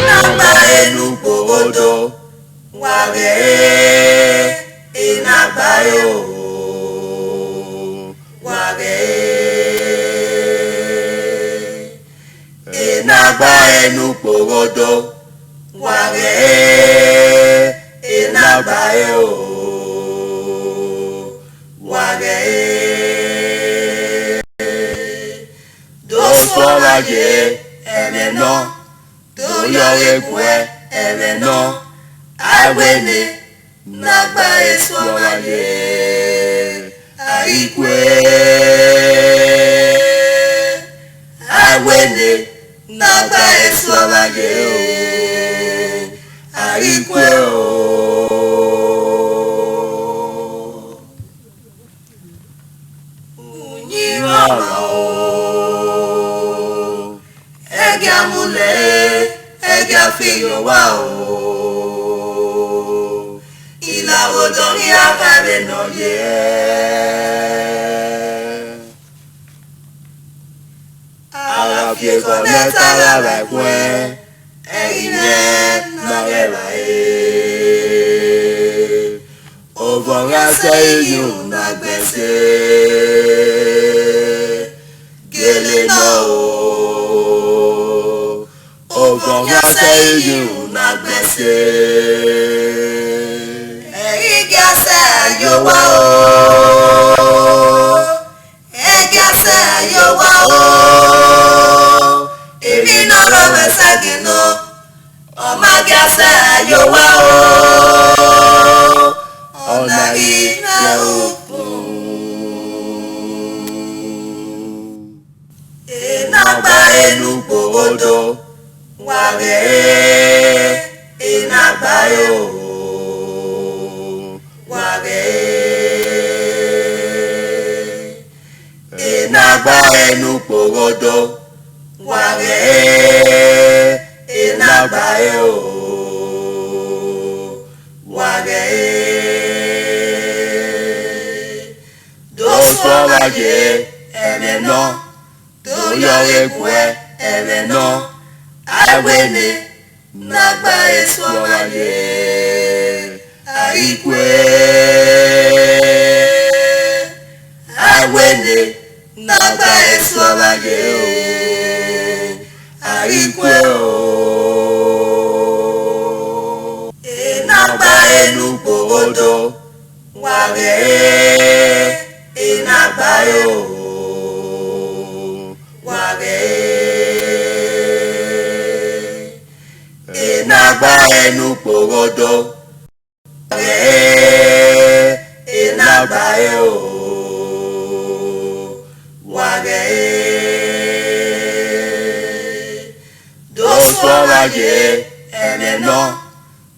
Nagbae nupogodo wage Nagbae o wage Nagbae nupogodo wage Nagbae o wage Doswage emeno do your way, and no, I win it. Nagbae swamaye, I win it. Nagbae swamaye, I Figure wow, il a redonné à rêver non à la pied connaître à la vague, et il n'avait pas au vent à Seydou n'a baissé, gueule non. Seydou n'a baissé. Egase yo wa o. Egase yo wa o. Ebi no lo besagi no. Omagase yo wa o. Onari na upu. Nagbae nupogodo. Wage Nagbae o wage Nagbae nupogodo wage Nagbae o wage Doswage emeno do your way emeno I win it. Nagbae swamaye, I win it. Nagbae swamaye, I Nagbae nupogodo wage Nagbae o wage Nagbae nupogodo wage Nagbae o wage Doswage emeno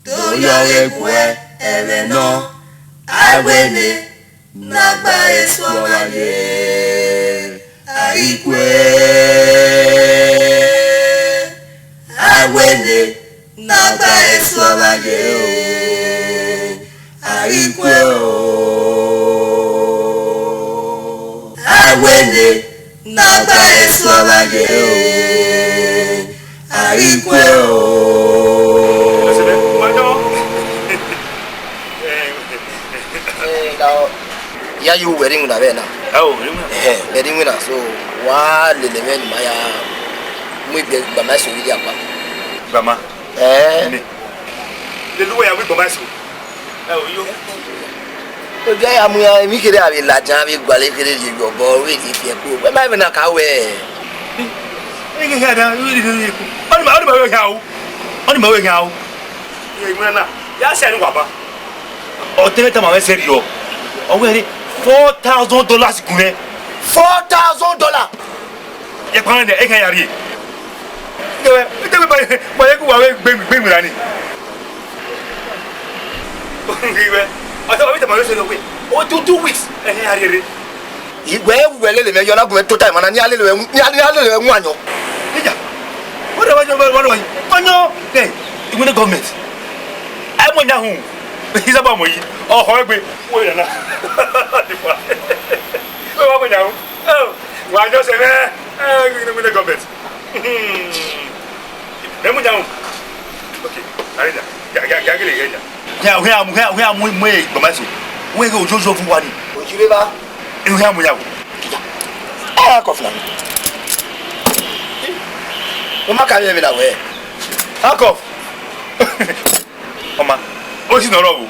do your way emeno I win it Nagbae swamaye I win it Nagbae swamaye I win it Nagbae swamaye Yeah, you wedding with a vena. Oh, wedding with us. So, why the men, my Bamas with Yapa? Bama. The way I will go back. Oh, you. Okay, I'm making a Lajavi Ballet, your boy, if you're cool. But I'm not away. On my way now. On my way now. Yes, and Wapa. Oh, tell them I said you. Already $4,000. $4,000. You can't get any. I thought I was away. Oh, 2 weeks. Well, you're not going to time and I one. What about you? Oh, no. Hey, you want the government? I'm on your home. He's about me. Oh, wait a minute. I just say, with the government. Let me down. Okay, I know. Yeah, we are way, Tomaso. We go to for one. Would you ever? You have me out. Ah, coffee. Come on, carry me away. Hack off. Mama, what's in the row?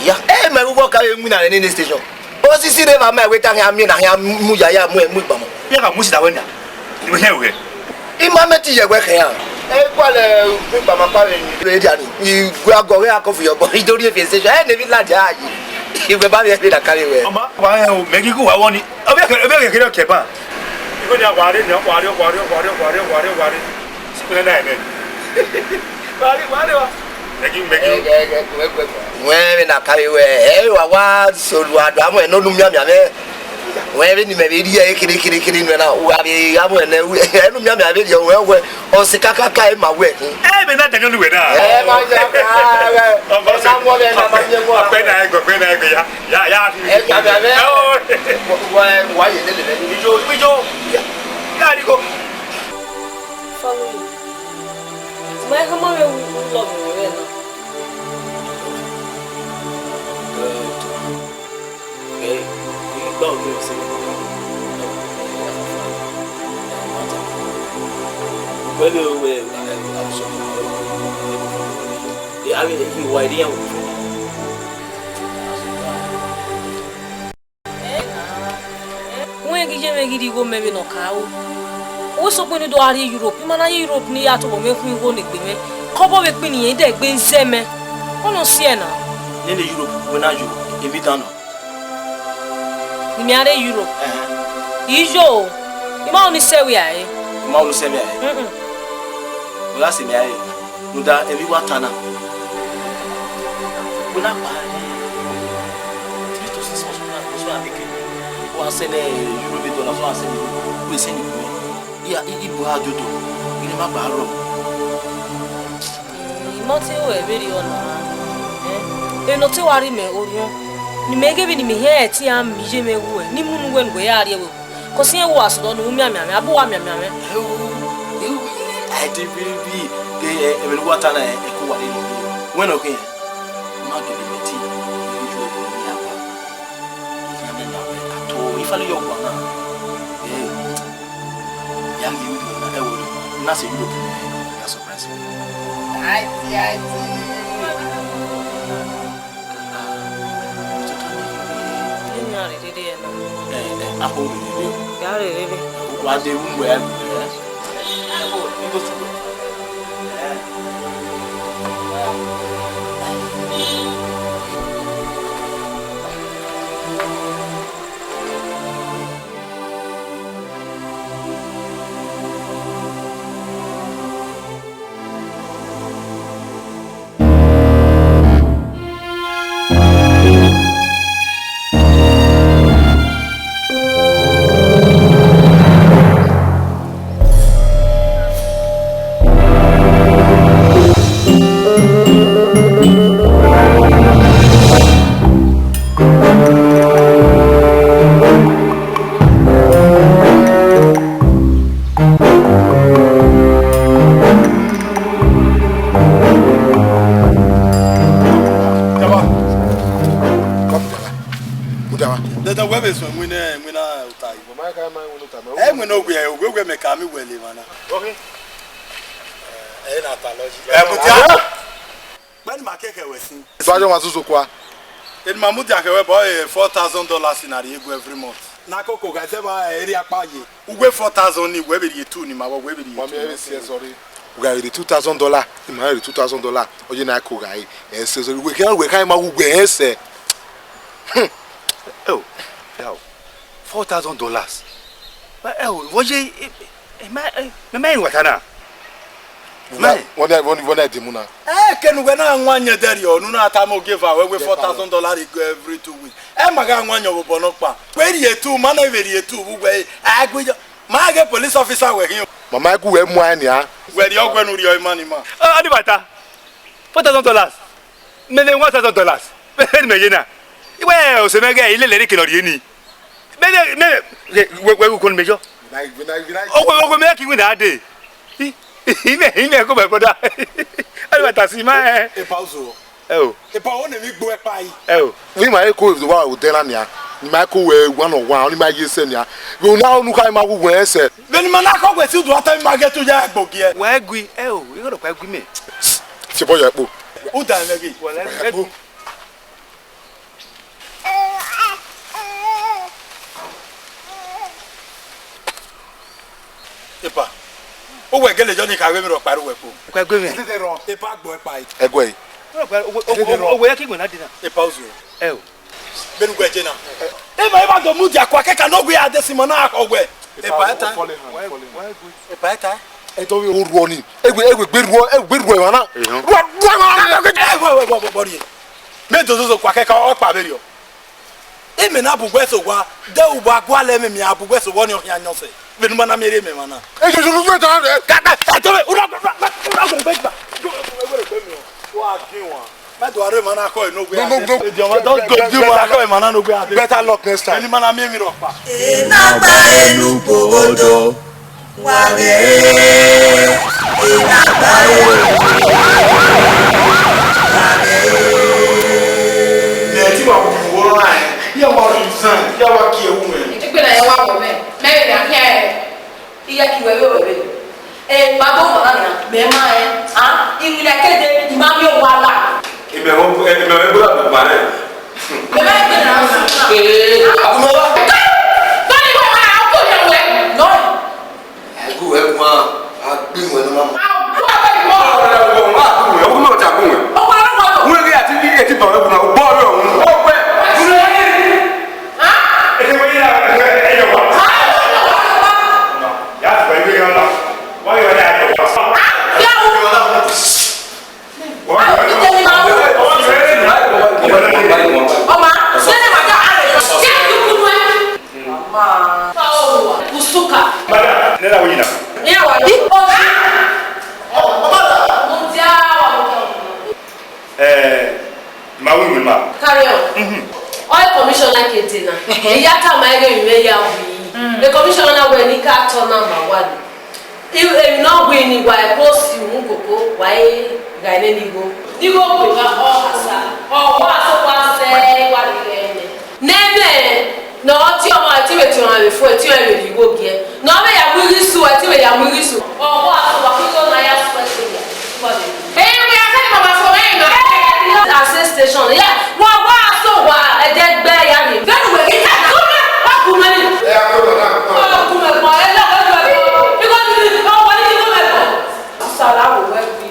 Yeah, eh, my work carry me in any station. What's this? Never my way. I am Mujaya, Mubama. Yeah, I'm Musa winner. You hear me? In my material work here. Eh, well, my parent, you go away for your body. Don't you feel such a heavy lad? You will buy a bit of carry away. Mama, why make you go? I want it. I'll make a kepa. You go down, worry. When I carry away, I was so I'm no yammy. When you may be here, killing when I am a video or Sikaka in my way. I'm not going to do it. Why you didn't go? Follow me. My mama will love me. Go maybe no cow. Also, when you do are Europe, Europe near to make me go to me. Cover with me, they been seme. On Siena. In Europe, when I do, if you don't know. You marry Europe. Ijo. You only say we are. Mount Semia. Well, I say, no, that everyone turn up. When I buy 3 to 6 months, I send a Europe dollars, I send we send you. Yeah, it will have you to. You never borrow. You must say, very honor. You not to worry me, or you may give me here, Tiam, Jimmy, Nimun, when we are here. Cause here was don't know me, I bought me. I did be the water when okay. Market the tea. If I look one, young you, nothing you are surprised. I hold you. Got it. What they were. So I don't want to so in Mamuti I can buy $4,000 in Ariego every month. Nakoko guys ever area paye. We wait 4,000 ni we be the 2 ni ma we be the. Mama sorry. We got the $2,000. In my $2,000. Oje na ko guy. And so we can ma we say. Oh. $4,000. But what you man what ana? When I demuna. Can we na nwanye there you no na atamo give away $4,000 every 2 weeks. Maga nwanye obonokpa. Where you 2 man every 2 we agwe ma get police officer we here. Mama ku we mu ania. Where you go no your money ma. Adi bata. $4,000. Me $1,000. Me yena. Iwe o se mega ile le ke lori ni. Me we ko mejo. Oh, we make with that day. He go my brother. I want to see my pauso. oh. E pa one mi gbo e pa yi. Oh. We my echo is the one with Delania. Michael one on one, only my year senior. We now look at my way, sir. Then man akọ gbe si do atan ma get to ya gbogi e. Where gui? Oh, you got to quite me. Chiboya. O da legi. Well, let's go. Epa. O we gele jo ni ka we mi ro pariwo epo. Quite good. Epa gbo e pa yi. Egway. Oh, where can we not dinner? E pauso. Oh. Benu gwe je na. Eba do mu dia kwa ke ka no gwe adesimo na akogwe. Epa eta. Epa eta. E to we running. Egwe gberuo e wana. Bori. Me do zo kwa ke ka o pa beri o. Eme na bugwe so gwa, de ubo agwa le me mi abugwe so woni ohia nyose. Benu mana me re me mana. E je so ta. Ka to we ura go be ba. Wa ginwa. Ma do are mana ko no gwe. No. Don't go do mana ko mana no gwe. Better luck next time. Eni mana me mi ro pa. Nagbae nu bodo wage Nagbae Ne ti wa ko wo ro na ya wa ro nsan ya wa ki ewu me. Igbe na ye wa ko me. Me ri ahia e. Iya ki we. Ma bo mo na na me ma e. Ah, iwi na kede ma mi o wala. Ibe mo bula ba re. Me ba igbe na na. Akuno ba. Tani wa na ko ye we. No. Egu e kwa agbi we no mama. Carry on. All commissioner Ketina. Yata maige imeya wi. The commissioner we ni ka tona ma 1. If no we ni wa post you nkoko wa ga ni go. Ni go ko ga o asa. O wa so kwa se wa ni ene. Neme no ti o ma ti we ti o we fu ti o we di go gie. No be ya mu risu ti we ya mu risu. O wa so wa ko na ya so ti ya. Hey, we are saying mama so access station. Yeah, wa so wa edegbe ya ni. Very well. It na wa ku mani. Yeah, Wa ku me mo e la wa ko. Because ni o wa ni ko me ko. Sala wo we bi.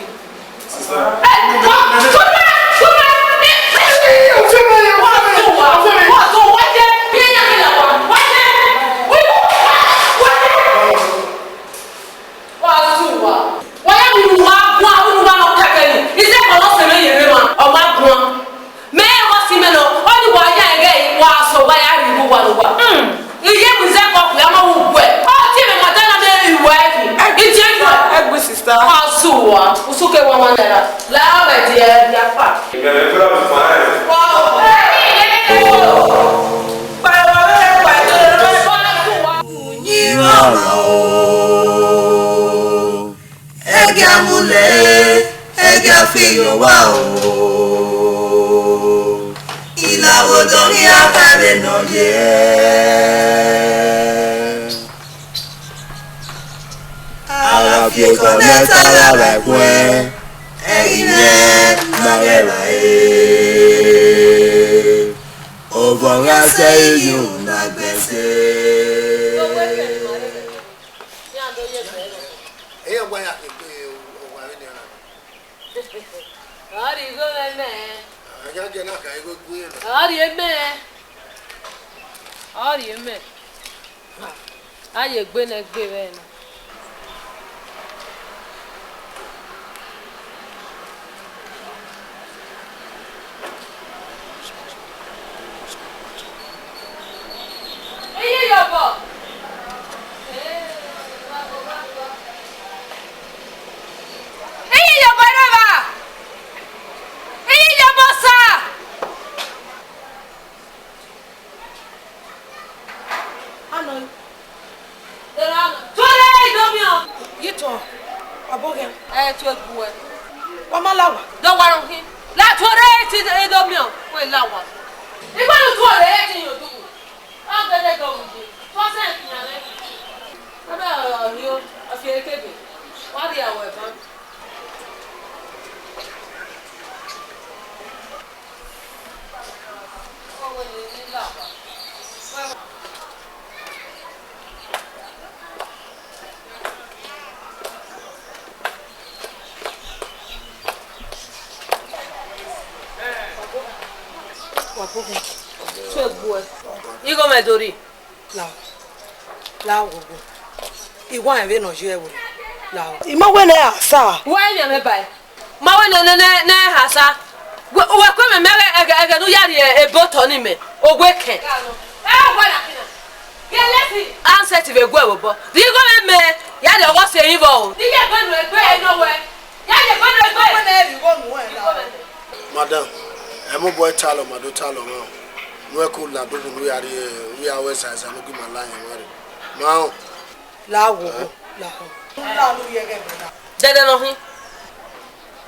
Suwa, usuke wa manera. La ba dia ya pa. Ega fiyo wa o ila odori akare no ye ala fi connect ala like when eyine magela ovonga say you na gbese Aye gbe na gbe be na. Eye yobo. Eye yobo raba. Eye yobo sa. Ano. There domio. Yito. Abogen. Tu egbu e. Wamalawa. Do warun hin. La tore ti domio. We lawa. Igba lu tore e ti yodu. O gele go nji. To se nyan le. Ada rio afie kebe. Wa ri awe ban. You go my dori. La go. Iwa enwe no je wo. La. Ima we na asa. Why me me buy? Ma we na hasa. We ko me ege no yari e boto ni me. Ogweke. Gwa na kina. Get lesi. Answer to the go bo. Do you go me ya de go se yin bo. Di ye go no egbe no we. Ya de go no egbe na e go no we. Madam, I'm boy talo mado talo now. No ko la do no we are west side am go my line mari. Now La wo. La. La lu ye ge na. Dede no hin.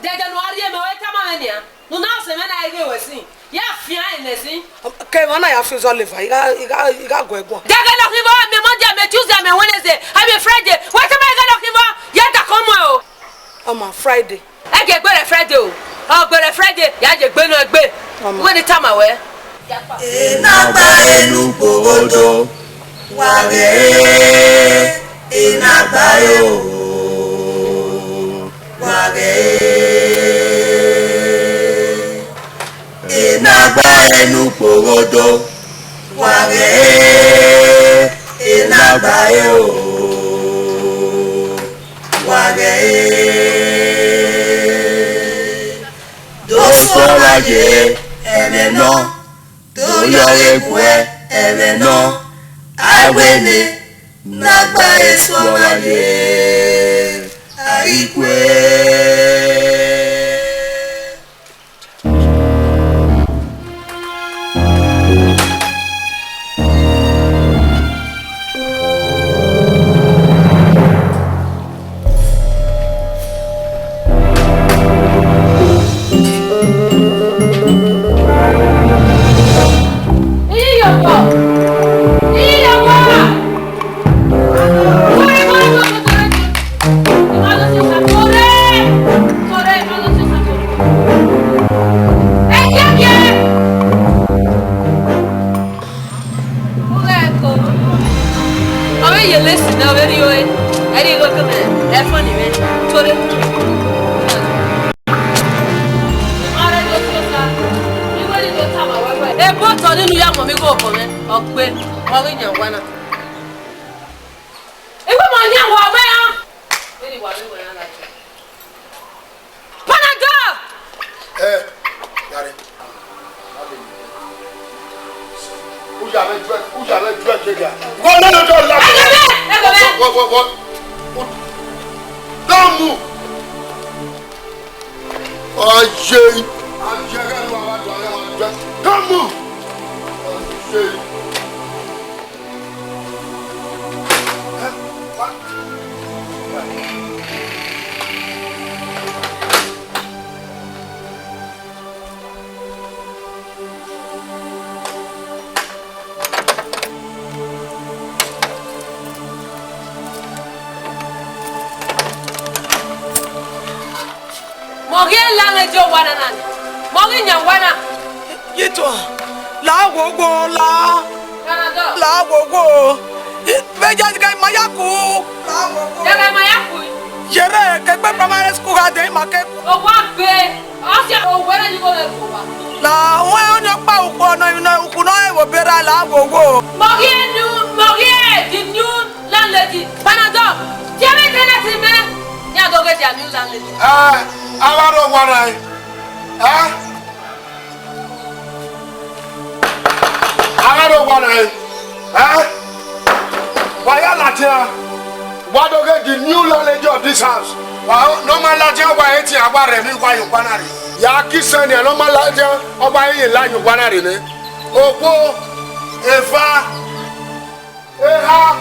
Dede no ari me we tama me nia. No na se me na ege we sin. Ya fia enesin. Ke wana ya fi zo liver. Iga go egbon. Dede no hin bo me Monday me Tuesday me Wednesday. I be Friday. What am I going to hin bo? Ya da komo o. Ama Friday. Ege gbere Friday o. O gbere Friday ya je gbe no egbe. We the time awe. Nagbae nupodo wage Nagbae wage Nagbae nupodo wage Nagbae wage dosoraje eneno do your egwe eneno aiwene Nagbae soraje aikwe Don't move. Don't move. Mogi nyangwana. Yito. La gogo la. La gogo. Veja ga mayaku. La gogo. Ga mayaku. Jere ke pe primary school ga de ma ke. O wa gbe. Asia o wera ni go le ko ba. La won onyo pa uko no uku no e wo bera la gogo. Mogi the new landlady. Panado. Tiame tenant me. Ya do get the new landlady. Awaro warai. Awaro warai. Why Latia? Why do get the new landlady of this house? Normal Latia why eti aware mi why you banari. Ya kisani normal Latia oba yin la you banari ne. Opo Efa Eha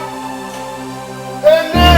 Ene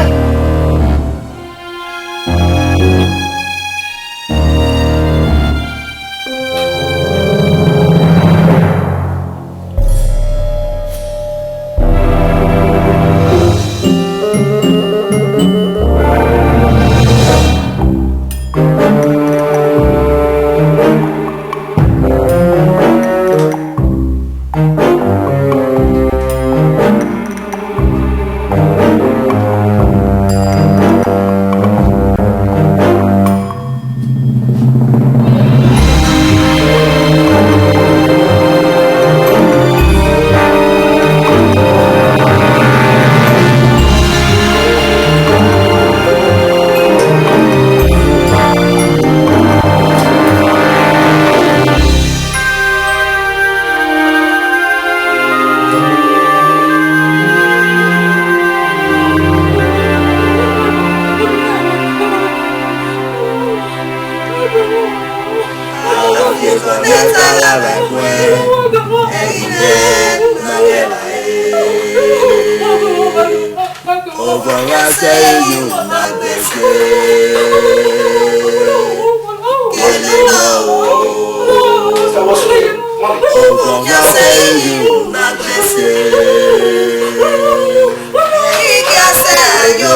Ogonga say you Nagbae. Ogonga say you Nagbae. Ika say you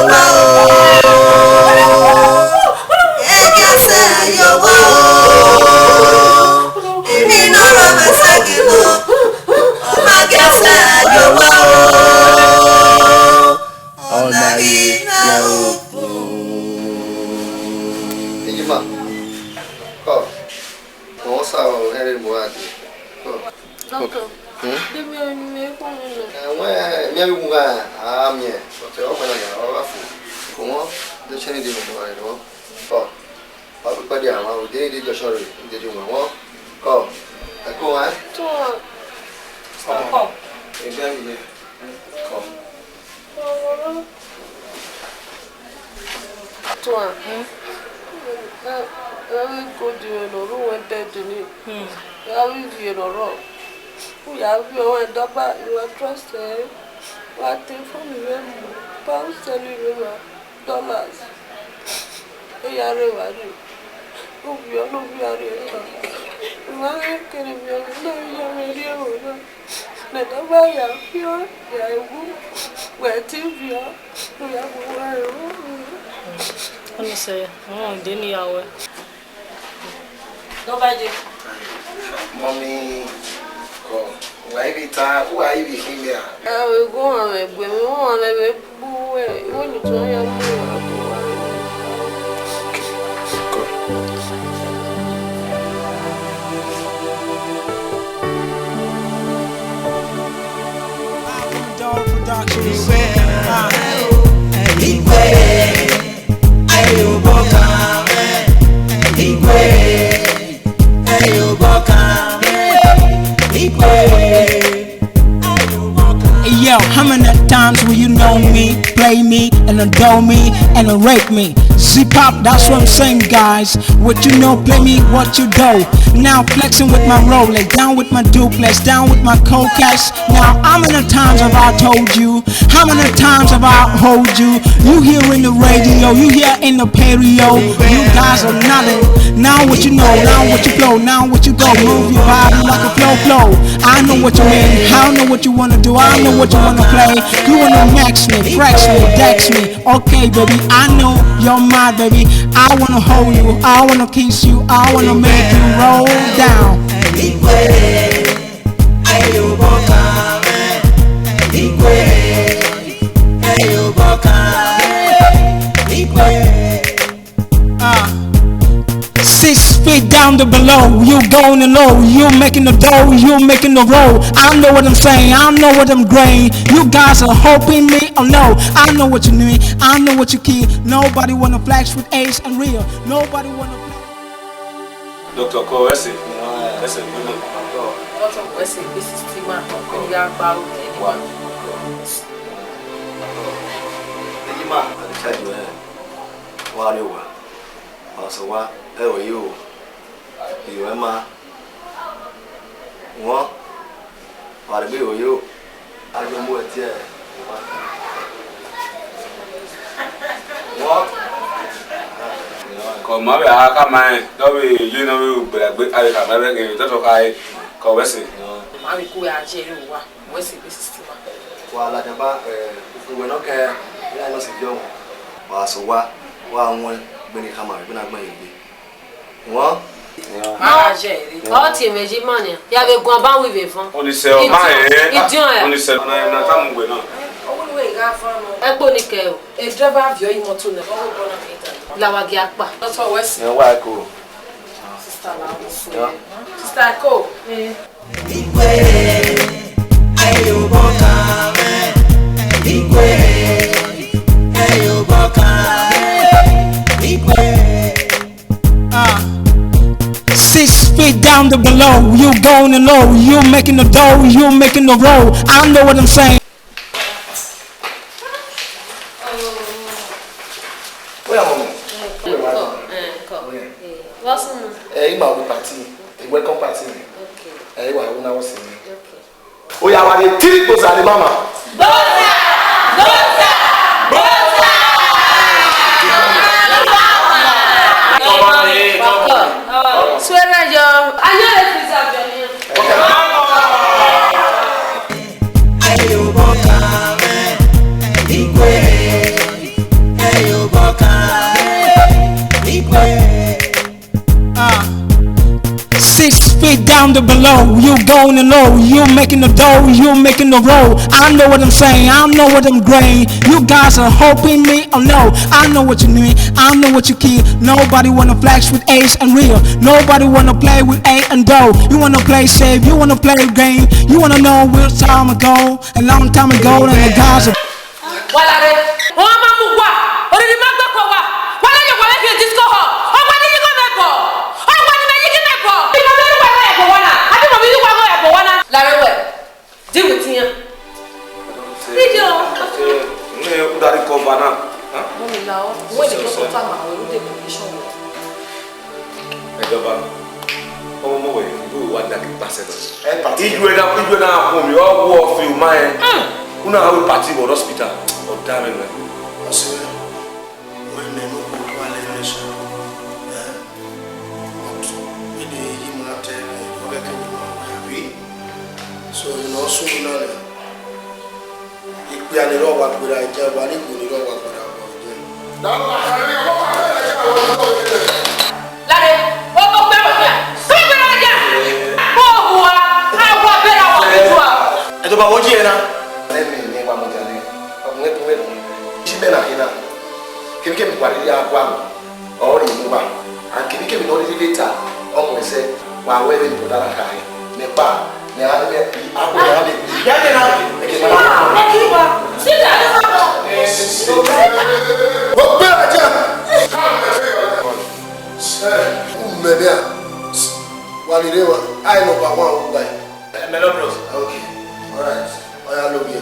Ika say you Imi no love sakilo. Ogonga say you Onari na upu. Ejima. Ko. Mo sa o ere mo ati. Ko. Doctor. Demi me ko no. Wa mi abi mu ga amie. O te o mana ya o afu. Ko mo de cheni de mo ai no. Ko. Pa pa dia ma o de de sorry. De de mo. Ko. Ko ha. To. Ko. E bi ami. Ko. Toi, go to no room and bed to me. I will be in a row. We have your and double, you are trusted. What thing from you? Pounds selling dollars. They are ready. Oh, you are not very. Why can you be a radio? Never buy a pure, I will. Where TV, we have Ano say? Oh, dini yawe. nobody. Mommy, ko. Wa ibi ta, wa ibi hilia. I will go on a women on a boo when you try your Yo, how many times will you know me, play me, and adore me, and rape me? Z-pop, that's what I'm saying, guys. What you know, play me, what you do. Now flexing with my Rolex, down with my duplex, down with my cold cash. Now, how many times have I told you? How many times have I hold you? You hear in the radio, you hear in the patio. You guys are nothing. Now what you know, now what you flow, now what you go. Move your body like a flow. I know what you mean, I know what you wanna do, I know what you wanna play. You wanna max me, flex me, dex me. Okay, baby, I know you're my baby. I wanna hold you, I wanna kiss you, I wanna make you roll down. Six feet down to below, you going low, you making the dough, you making the roll. I know what I'm saying, I know what I'm graying. You guys are hoping me, oh no, I know what you need, I know what you keep. Nobody wanna flash with Ace and Real. Nobody wanna flash. Dr. Ko, listen. Doctor, this is Tima. We are about anyone. Ejima, I tell you, wa le wa. So wa e wo yo. Yo ma. Wo. Wa le be wo yo. A jo mo ti e. Wo. Ko ma be aka mai, do we you know we be ai ka ba be ke to kai ko wese. Ma we ku ya je ru wa. We see this is Tima. Wa la jamba we no ke ya no se jo. Wa so wa won Benin kama be na gba ibi. Wo. Ma je ri. O ti meji mani. Ya be gun ba we be fun. Oni se o ma e. Oni se na ta mu gbe na. Egbo ni ke o. E driver avio yi moto na. O go na kita. La wa gi apa. That's what West. E wa ko. Sister la o se. Sister Ko. Six feet down to below, you going low, you making the dough, you making the roll. I know what I'm saying. Where am I? What's on? Ima we party. A welcome party. Okay. Wa una wo se. Okay. O ya wa de three goes and mama. Bosa! the below. You going low, you making the dough, you making the roll. I know what I'm saying, I know what I'm graying. You guys are hoping me, oh no. I know what you need, I know what you keep. Nobody wanna flex with Ace and Real. Nobody wanna play with A and Doe. You wanna play safe, you wanna play a game. You wanna know which time ago, a long time ago, and the guys are. So you know, so you know, we are the law work with our job, and we will not work with our I know about one guy. Melobros. Okay. Alright. I love you.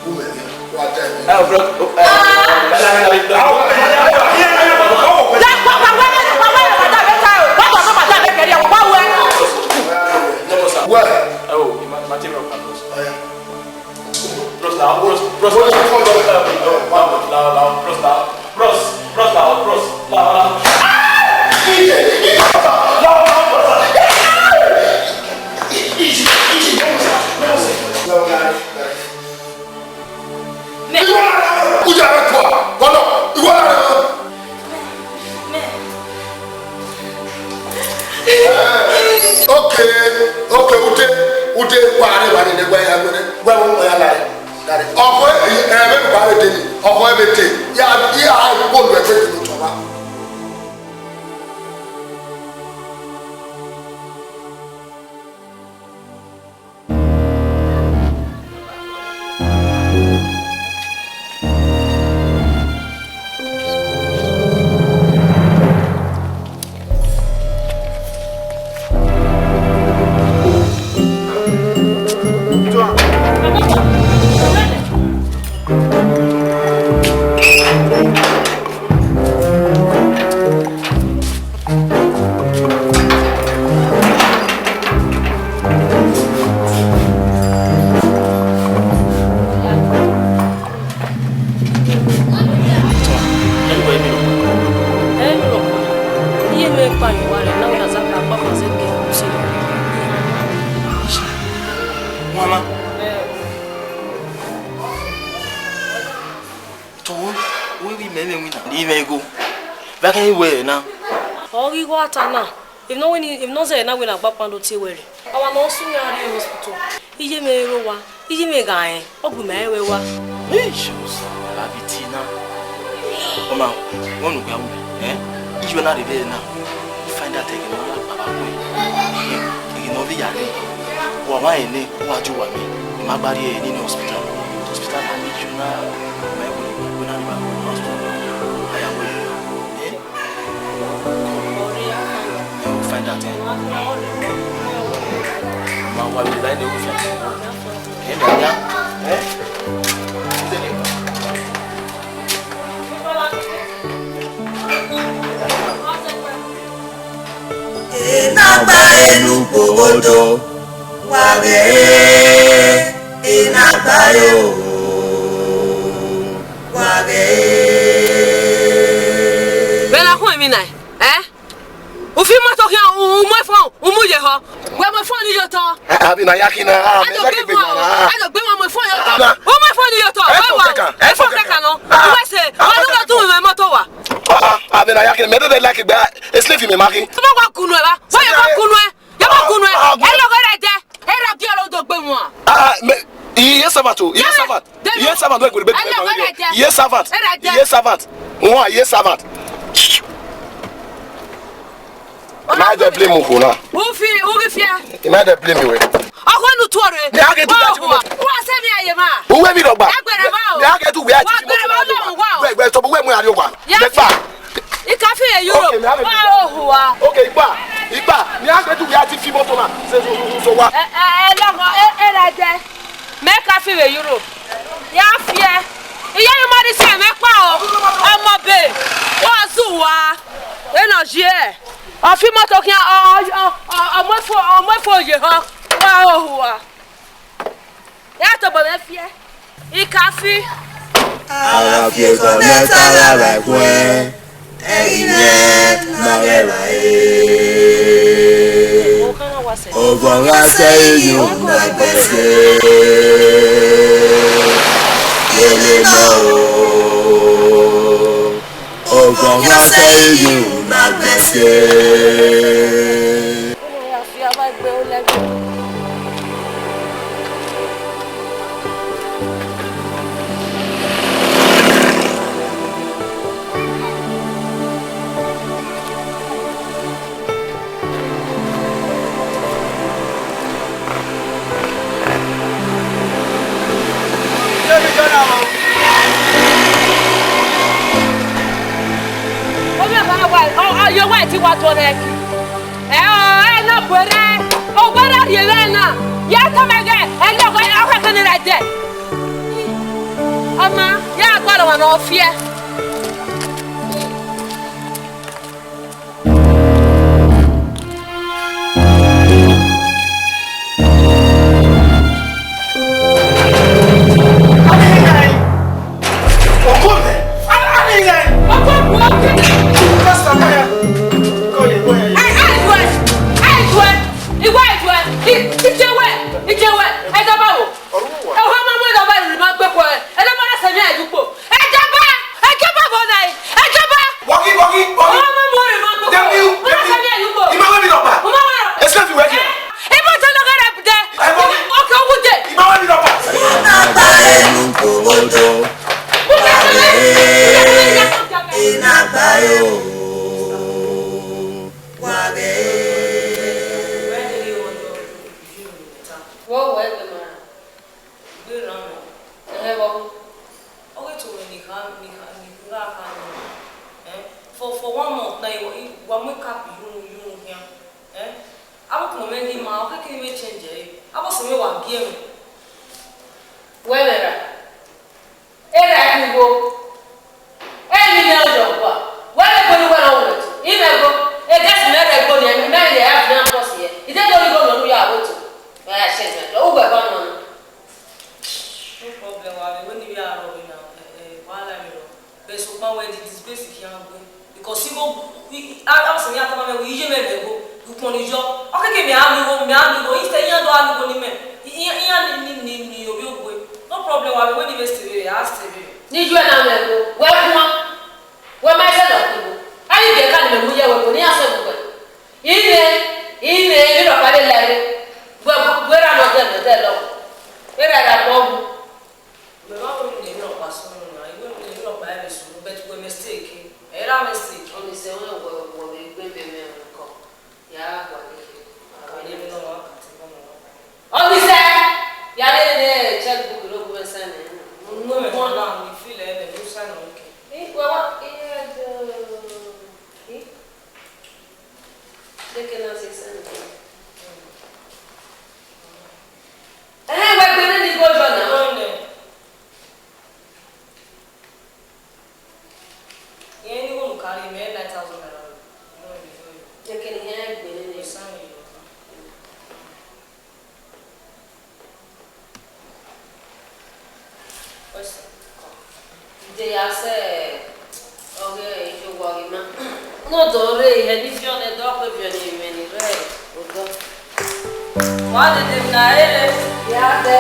Woman, what time? Anywhere now. Oh, you go out now. If no say na we na gba pando ti were. Our no soon ya the hospital. Ije me rowa, ije me gan. Ogu me we wa. Shows. La vitina. Mama, one no go you na dey now. Find that again na baba boy. You know be yare. Wa wa ene, wa ju wa mi. Ma gbari e ni hospital. Hospital na need you na. My we na ba hospital. Find out. Ma wa bi lai de wo fi. Nagbae nupodo wage Nagbae wage. Bela ko mi nai o fi mo to ki o mo fo o mu je ho we mo fo ni yo to abi na yakina me like be na I don't be mo fo yo to o mo fo ni yo to we wa e fo keka no we say wa no ga tu me moto wa abi na yakina me dey like be e slave me maki mo wa kunu e ba wa ye ba kunu e ya ba kunu servant. Yes, servant. Yes, servant. Yes, servant. Oh, yes, servant. Am I the blame for now? Who am I the blame you? I want to tour it. Now get to that. Who will be the back? Now get to where to where we are. Yes, it can feel you. Okay, Iba, now get to where to feel motor. So what? Make a few euro. Yeah, fear. You might say, make I'm a babe. What's the energy? A few more talking on my for you, huh? Wow. That's about fear. E coffee. I love you, connect a like when. Over I say you Nagbae. You know. Over I say you Nagbae. You're waiting what on it. No, but oh, what are you then? Yeah, come again. And look, I'm going to like that. Yeah, I got one off here. For 1 month now, one week up, you here. I will comment him. How can we change it? I was saying one game. Where I go. Any job. Where I go, where I go. It doesn't matter. Go there. Man, they have no cost here. It doesn't go to your to. I said, oh, we're going on. No problem. When we are over now, while I'm based on my way, this basic here. Because you go, I was saying, we usually go, you can use your. Okay, me, I'm going. Instead, you don't go in no problem. When you invest in it, I asked you. Need you and go. Where my son? How you get kind of a year when you are you know, where I'm not there, that long. Where I got we don't need no person. I won't need no by but we're mistaken. Era mistake. Only say when we go come. Yeah, I didn't know what. Only say, yeah, they checkbook look when send. No one now we feel it and you sign okay. Well, they cannot say something. And we're going to go now. Anyone who carry me 9,000 around. You can hear Benin is signing. They are say, okay, if you worry, no, don't and if you're the dog of your name, what did they say? Yeah, they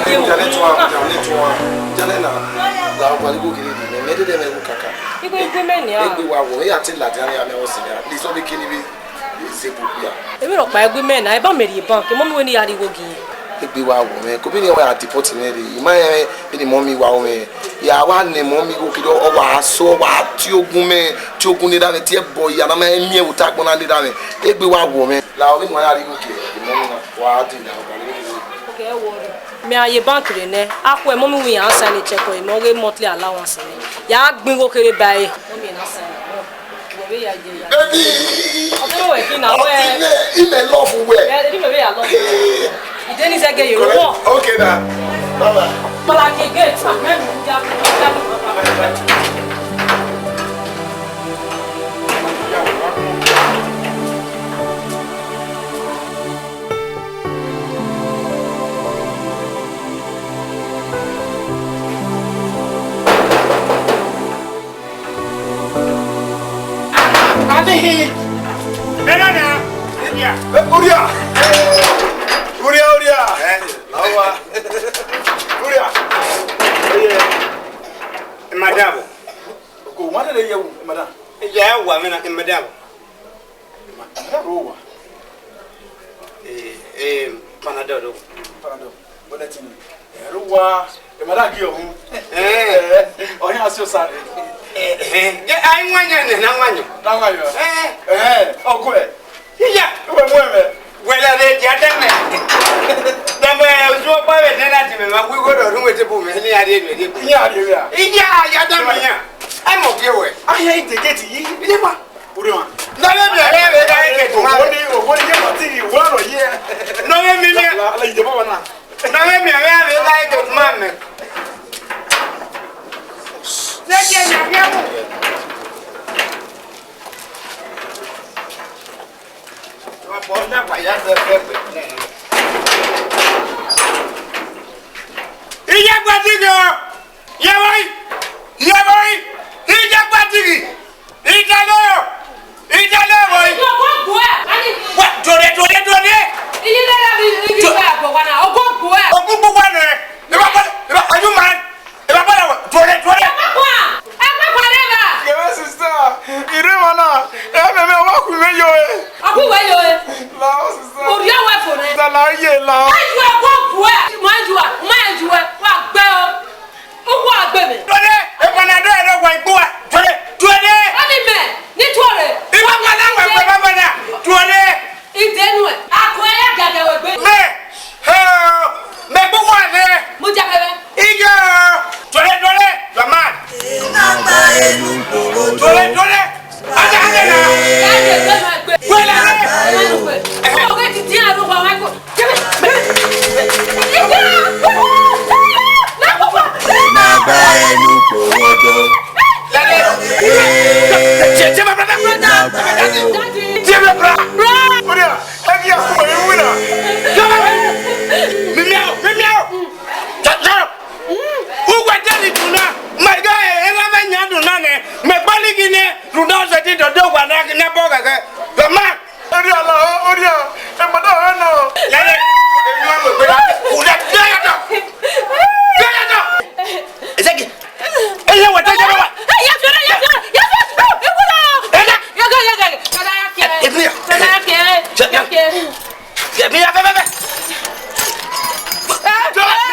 ke mo. Jale na. La o bali go kini ni. Me de me go kaka. Igwe me ni a. Igwe wa wo ya ti la jale ya me o si ya. Li so be kini bi se bu ya. E mi ro pa igwe me na e ba me ri ban ke mo mi we ni ya ri go gi. Igwe wa wo me ko bi ni wa deport me ri. Ma ye bi ni mommy wa wo me. Ya wa ni mommy go kido o wa so wa ti ogun ni da me ti e boy ya na ma mi e wuta gbon na de da me. Igwe wa wo me. La o bi mo ya ri go ke. Mommy na wa di na o Okay, wo. Me aye bank re ne akọ e mo mi wi answer ni check e mo ge monthly allowance ni ya gbin go kere bae mo mi na answer wo be ya je ya baby o te we ki na we ime love we e me be ya love e dey ni se ge yo wo okay na bye bala ke get amen mu ja papa Benana. Ya. Uria. Lawa. Uria. Madam. Ko wanda da yau madam. Ya wa mena madam. Rowa. Panadol. Bona tini. Rowa. Madam ki ohun. Oyin asio sare. Ai nwanya ne na nwanyo. Ogwe. Ya. We mweme. Wela de jadame. Dame zo pa we de na ti me ma gwi godo run we te bu me ni ade nu ede. Ni ade ya. Ija ya dame ya. Ai mo ge we. Aya integeti yi. Ile ma. Uri ma. Na le bi e be ga ke to ma. Ogoni ye mati wo ro ye. No me mi mi. La ide ba na. Na me mi e be ga ke to ma me. Ne je ya ge mu. Bonda pa ya de pepe. Iya gbadigi o. Ye boy. Iya gbadigi. Ijalo boy. Yo go go e. Ani. Wa dore. Iye le la bi ba go wa na. O go go e. O ku wa ne. E ba aju man. E ba dore. E pa le ba. Ke sister. Ire mana. E me wa ku me yo e. Aku we yo e. La sister. O ri awa fo ne. La ye la. Aju e go go e. Mo aju e. Wa gbe o. O wo agbe mi. Dore. E panado e ro wa ipo wa. Dore. Ani me. Ni tore. E ba na wa na. Dore. Idenu e. Ako e ya gaga we gbe. Me bu wa ne. Mo ja bebe. Ijo. Dore. Zaman. Nagbae nu Dore. Aja na. Ya je gbe ma gbe. Wela ne. O ge ti ti aro wa ko. Nagbae nu powodo. Uria. Agi ya ku me wina. Mimiao. Tata. Ugwa dani tuna. My guy, ela menya tuna ne. Me bali gine. Tuna se ti do wa na ne boga ke. The man. Uria. E mada no. Lele. Enwa mo pe. Uda daya to. Ezeki. Eya wa daya wa. Ya fiore. Ikula. Ya ga. Kada ya ke. Ebnia. Kada ya ke. Ya mira bebe.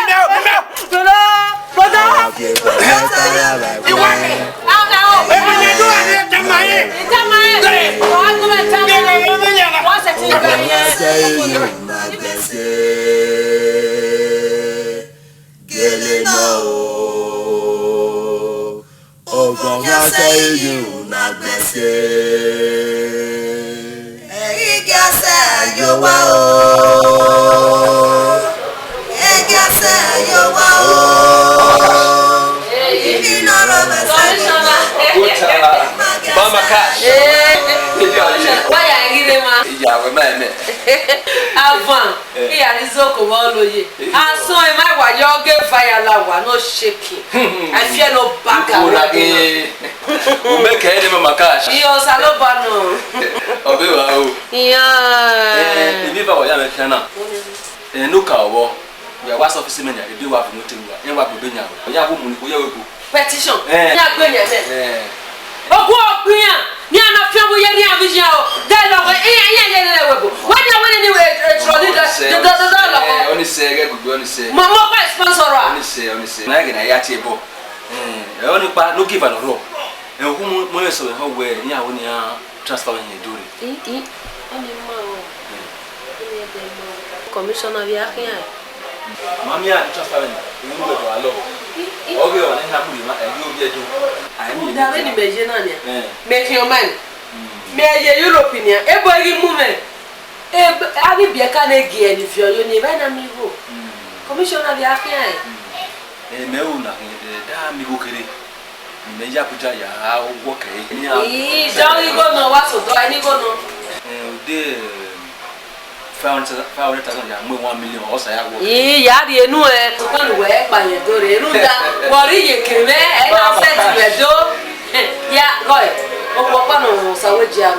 Mimiao. Iwake. Ebnia do ade tamaye. Gele no. Ogon ya say you Nagbae. Egi ase yo wa o. Egi no ro me say. Mama cash. Why are you there, ma? Ya we ma me. Avan. He are izoko wa loye. And so am I wa yo get fire la wa no shaking. I fear no back. O me ke ni mama cash. Yo saloba no. Obi wa o. Yeah. Ni ba wa ya me kana. No ka wo. We are what's office men, they do have nothing. You have to be now. You have to petition. Yeah, go in there. Oh, go up here. You are not sure we are vision. Then, when you win anyway, only say, only say, Mamma, sponsor. only say, Nagan, I table. Only part no give a row. And whom most of the whole way, near when you are transferring your duty. Commissioner, we are here. Mamma, transferring you go to alone. Okay, I have you be do. I mean, there any measure on it. Make your man. May European, every movement. I will be a Canadian if you're your amigo. Commissioner, we are here. A meuna, damn me, Bukiri. Meja Pujaya, how walk a. Don't you go no what so do I need go no? They found 1 million also. Yeah, you know it. One way by your door. What are you can and I said to your door? Yeah, go it. Oh, Papa, no, Sawaja.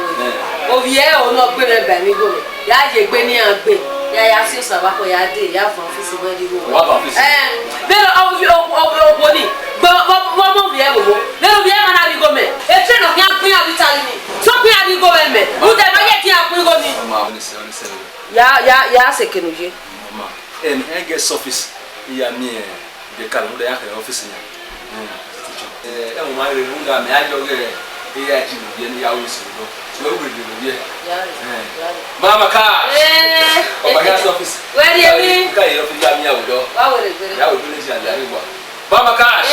Oh, yeah, or not good at Benny go. Yeah, you're going to be. Yeah, I see Sabaco, yeah, you have office where you go. What office? Then I'll be over body. But what will be able? Then we have an argument. A train of young queen of Italy. Something I did go and make. Who never get here? We go in. Yeah, second of you. Mamma. And I guess office. Yeah, me. The calendar office. My room, I don't get it. Mama car. Oh, my gas office. Where do you live? Mama car.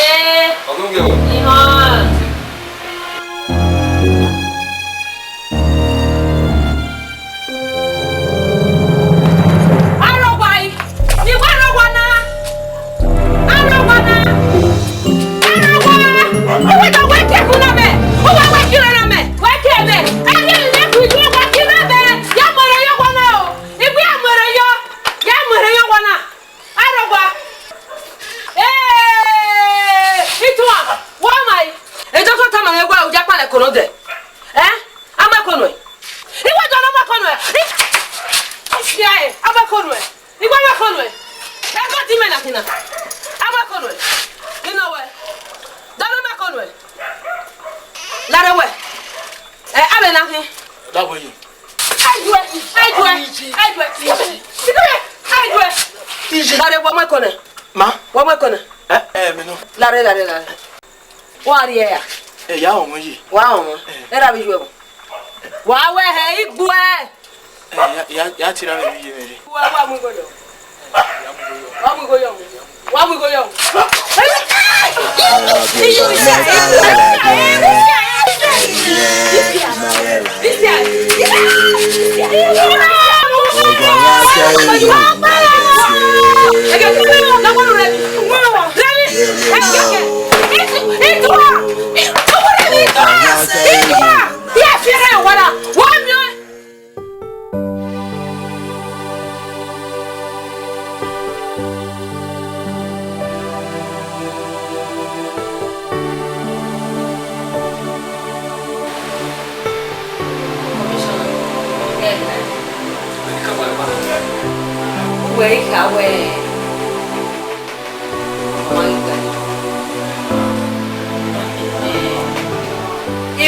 Wow, era vivo. Wow, hey, boy. Ya tira me. Wa mu go yo. Wa mu go yo. Wa mu go yo.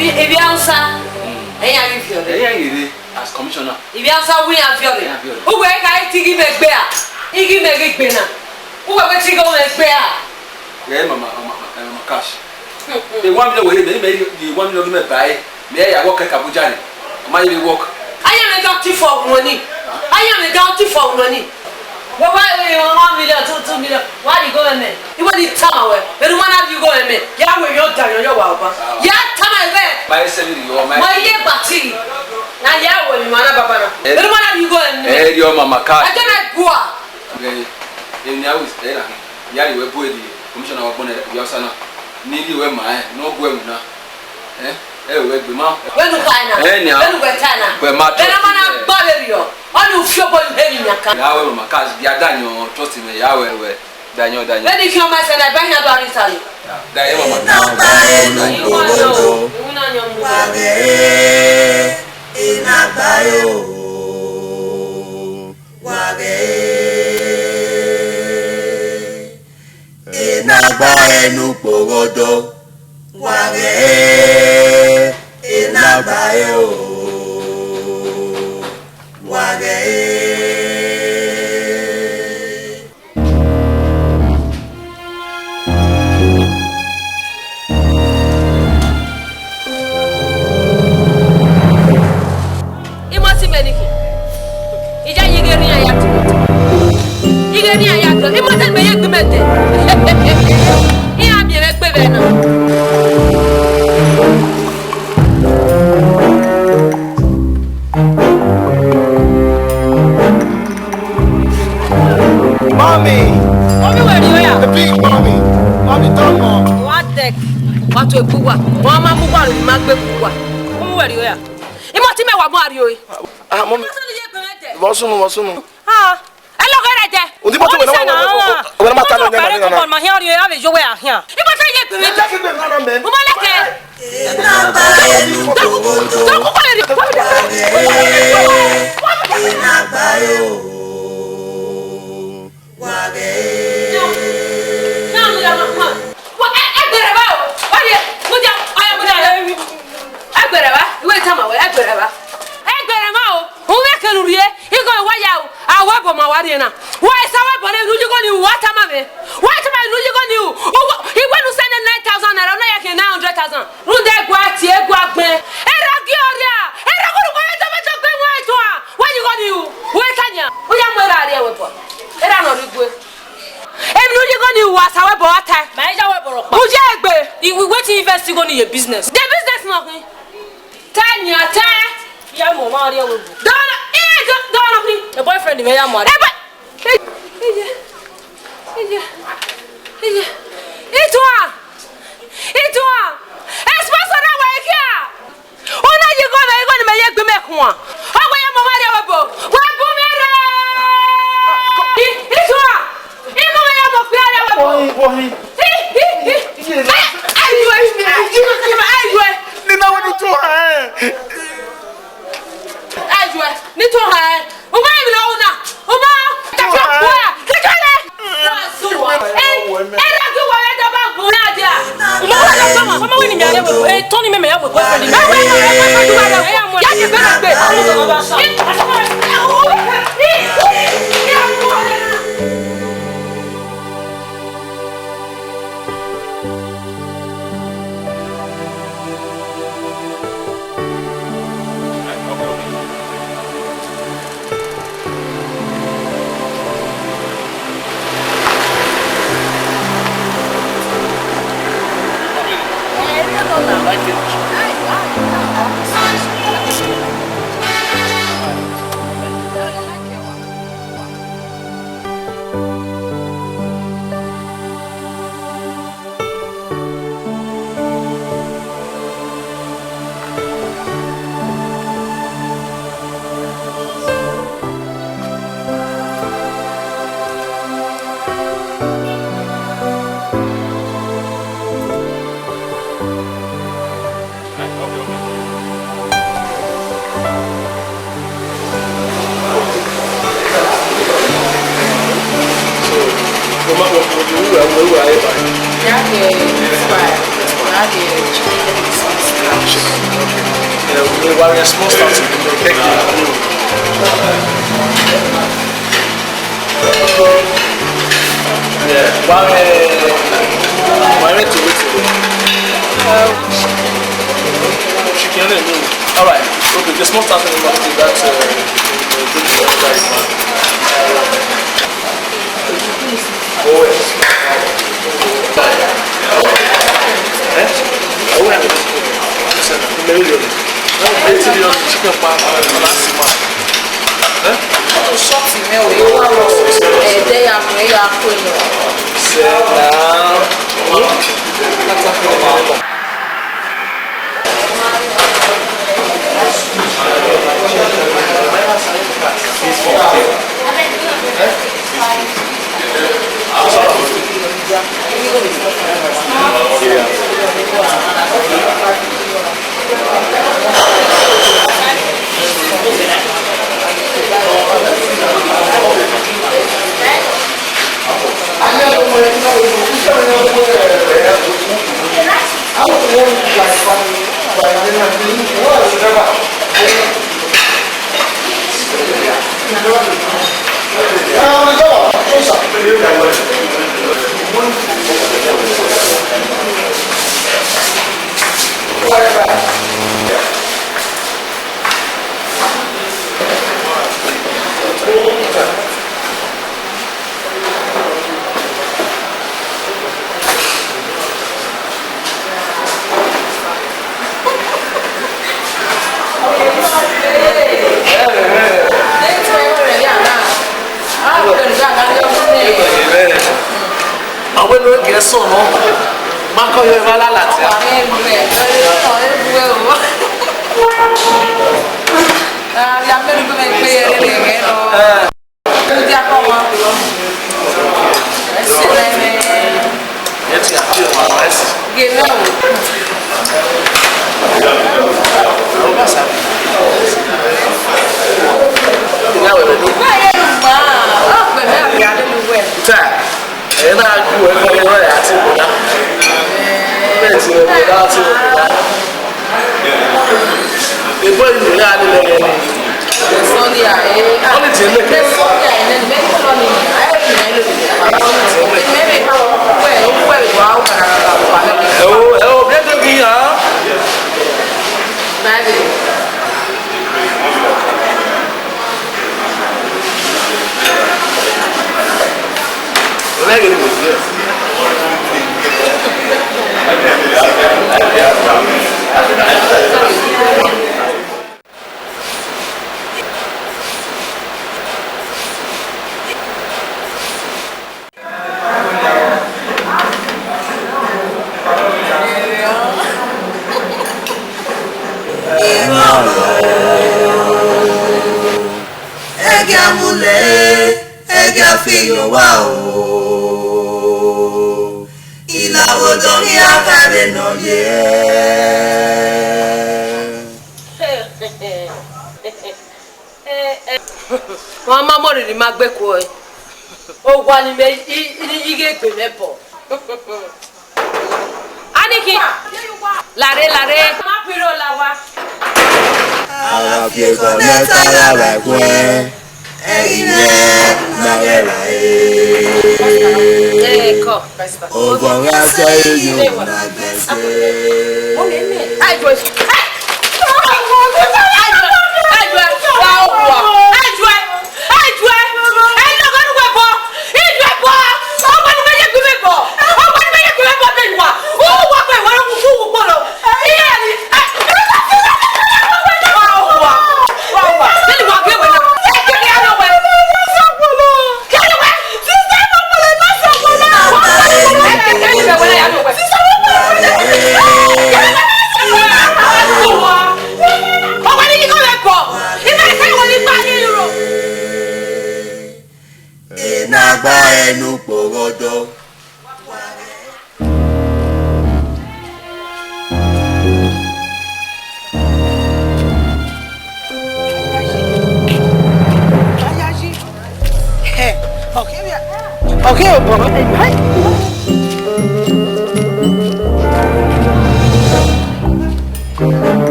If you answer, as commissioner. If you answer, we are feeling. Who will I take him a bear? He give me a big banner. Who will take him a bear? Yeah, Mamma, cash. They want me to wait, they want me to buy. May I walk a Kabujani? Might walk. I am a doctor for money. I am a doctor for money. Well, why are you 1 million, 2 million? Why you go in there? You want to tell me? But one of you go in there. Yeah, we're your time, your wife. Yeah, come on, there. My son, you are my dear Batty. Now, yeah, when you want to Papa. But one of you go in there. Your mamma car. I cannot go. Okay, in the house, there. Yeah, you were poor. Commissioner of Bonnet, your son. Need you, my no women. Eh? Eh, wait, the mouth. When you find out, when you get Tana, where my bother you. All you feel boy heavy, my car. Yahweh, my cars, Daniel, trust me, Yahweh, Daniel. When you come, I said, I bring about Italy. Nagbae. Nagbae nu pogodo. Wage Nagbae o. Wage. Mommy, where you are? The big mommy. Mommy, don't mom. What deck? What to Buwa? Mama Mubaru, Magbe Buwa. Where you are? Imotime wa mo ari o. Ah, mommy. Bosumu. Ah. Hello, Garete. Undi botu na mata na nyana na. Ma hian yo ave jo we ahia. Imote ye pe me. Mo maleke. Your business. The business nothing. Tanya. Yeah, mama, Don't. The boyfriend, me, I'm married. Alright, okay, the small stuff in the market, that's I'm Mama mo ri magbe ko e. O gwa ni me ige pe mepo. Aniki. Lare. Ma piro la wa. Ara pie conecta la like Ecco. O con la sei io. Nagbae nu porodo. Okay,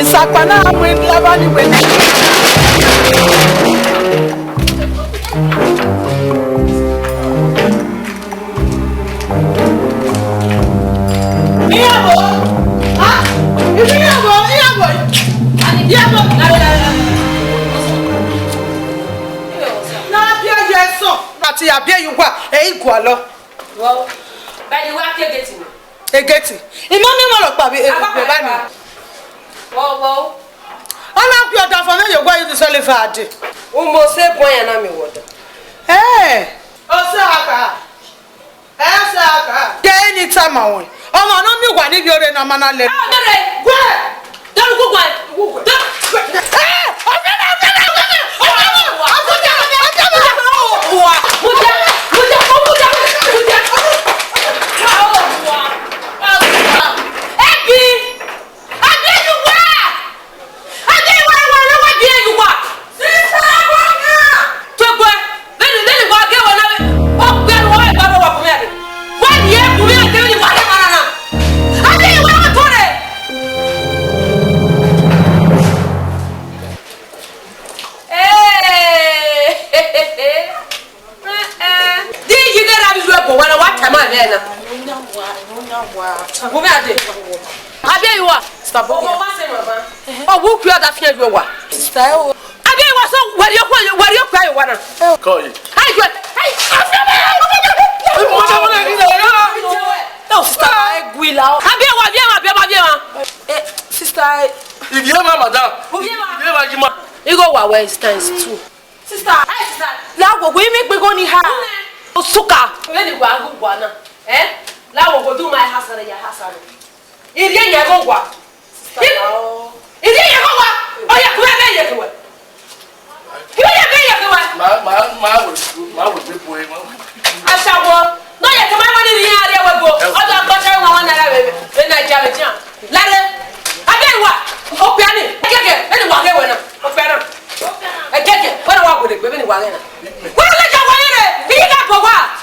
Isakwana when Lavani went. Ati abia yuwa igwalo Wo ba ni wa kegeti ni egeti imo mi mo lo pa be ba ni wo ona ku oda for me yogwa you so le faade o mo se boya na mi wodo o se aka ge any time awon omo no mi gwa ni bi ore na mana le gwe dan ku gwa What? Sister, la go we make go ni ha. Suka. When you go na. La go do my hasara ya hasara. Iri ya go gwa. Sister. Iri ya go gwa. O ya ku be ya ku. Ku ya be ya ku. Ma wo be boy ma. Asawo. No ya ke ma ma ni ya re we go. O do ko se wa na la be. Be na ja be jan. La re. Abi wa. O pe ani. Keke. Eni wa ke we na. O pe na. Keke, what do I want to do? What do you got for what?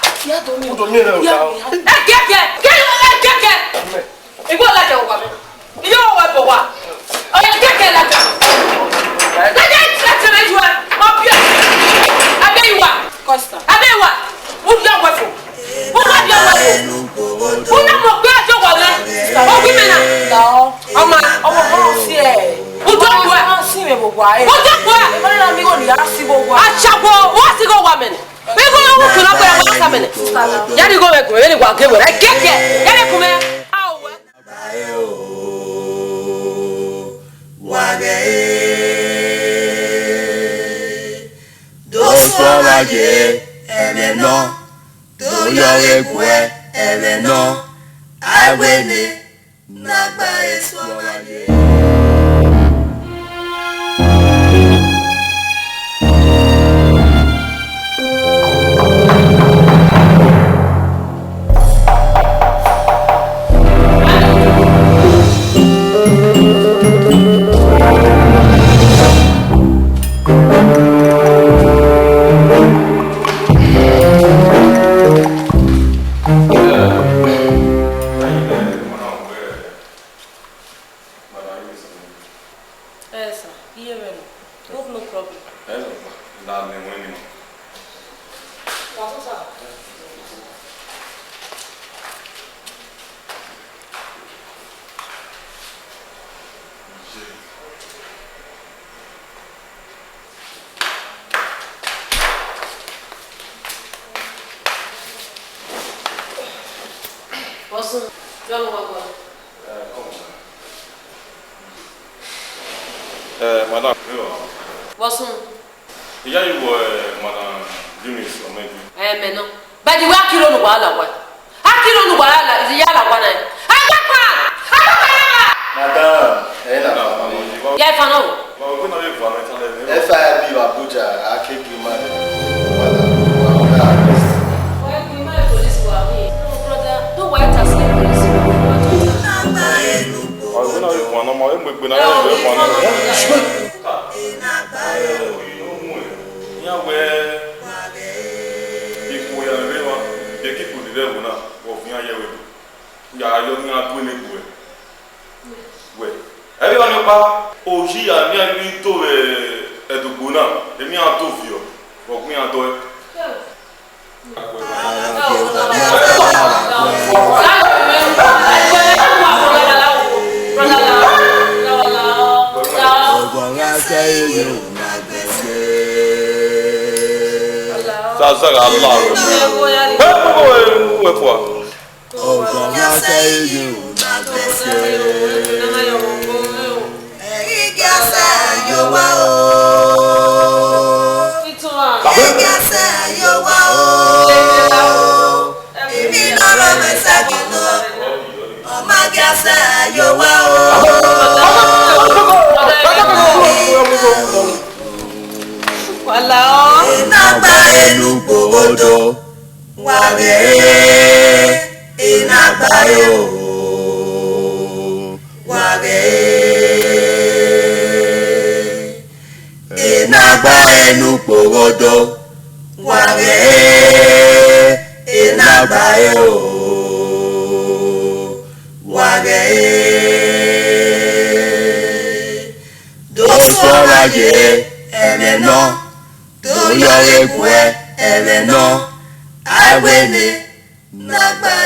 Madame. What's Il y a eu Madame Lumis, on m'a dit. Mais non. Bah, dis-moi, qui l'on voit là, ouais. Ah, qui l'on voit là, il y a la voix là. Ah, papa! Madame, elle a pas. Il y a un fanon. Vous n'avez pas maintenant. Elle fait un biwa Abuja à quelques mois. Nagbae